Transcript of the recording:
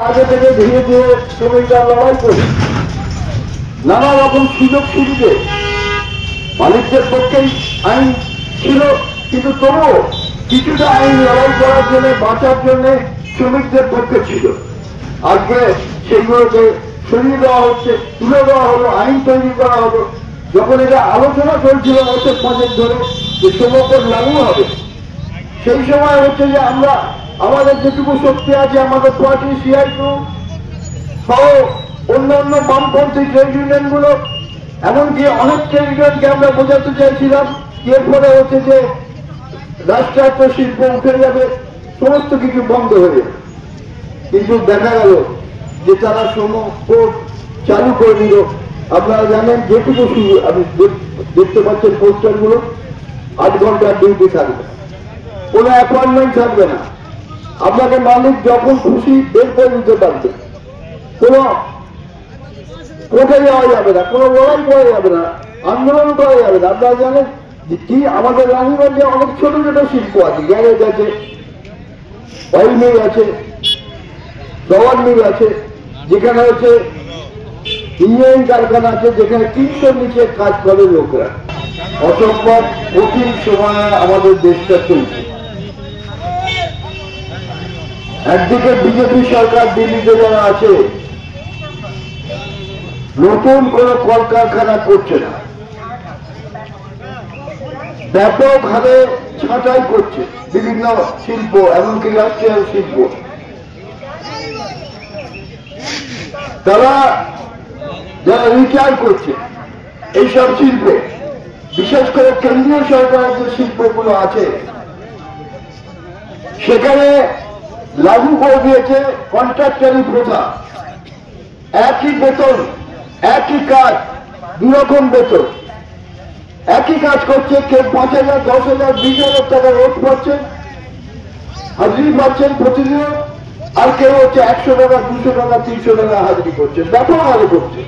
আগে থেকে ধীরে ধীরে শ্রমিকরা লড়াই করে নানা রকম সুযোগ সুবিধে মালিকদের পক্ষেই আইন ছিল, কিন্তু তবুও কিছুটা আইন লড়াই করার জন্য বাঁচার জন্য শ্রমিকদের পক্ষে ছিল। আজকে সেইগুলোকে সরিয়ে দেওয়া হচ্ছে, তুলে দেওয়া হলো, আইন তৈরি করা হলো। যখন এটা আলোচনা চলছিল বছর 5 ধরে যে সমকর লাগু হবে, সেই সময় হচ্ছে যে আমরা আমাদের যেটুকু শক্তি আছে আমাদের পার্টি সিআইটিউ সহ অন্যান্য বামপন্থী ট্রেড ইউনিয়ন গুলো, এমনকি অনেক ট্রেড ইউনিয়নকে আমরা বোঝাতে চাইছিলাম এর ফলে হচ্ছে যে রাষ্ট্রায়ত্ত শিল্প উঠে যাবে, সমস্ত কিছু বন্ধ হয়ে যাবে। কিন্তু দেখা গেল যে তারা কোড চালু করে দিল। আপনারা জানেন যেটুকু আপনি দেখতে পাচ্ছেন পোস্টার গুলো, 8 ঘন্টার ডিউটি থাকবে, কোনো অ্যাপয়েন্টমেন্ট থাকবে না, আপনাকে মালিক যখন খুশি বের করে দিতে পারবে, কোনো কোর্টে যাওয়া যাবে না, কোনো লড়াই করা যাবে না, আন্দোলন করা যাবে না। আপনারা জানেন যে কি আমাদের রানীগঞ্জে অনেক ছোট ছোট শিল্প আছে, গ্যারেজ আছে, অয়েল মিল আছে, রাবার মিল আছে, যেখানে হচ্ছে ইঞ্জিনিয়ারিং কারখানা আছে, যেখানে 300 নিচে কাজ করে লোকরা। অসম্ভব কঠিন সময় আমাদের দেশটা চলছে। একদিকে বিজেপি সরকার দিল্লিতে যারা আছে নতুন কোন কলকারখানা করছে না, ব্যাপক হারে ছাঁটাই করছে বিভিন্ন শিল্প, এমনকি রাষ্ট্রীয় শিল্প। তারা যারা রিটায়ার করছে এইসব শিল্পে, বিশেষ করে কেন্দ্রীয় সরকারের যে শিল্পগুলো আছে সেখানে লাগু করে দিয়েছে কন্ট্রাক্টরি প্রথা। একই বেতন, একই কাজ, 2 রকম বেতন। একই কাজ করছে, কেউ 5,000, 10,000, 20,000 টাকা রোজ পাচ্ছেন, হাজিরি পাচ্ছেন প্রতিদিন, আর কেউ হচ্ছে 100 টাকা, 200 টাকা, 300 টাকা হাজিরি করছে, ব্যাপক হারে করছে।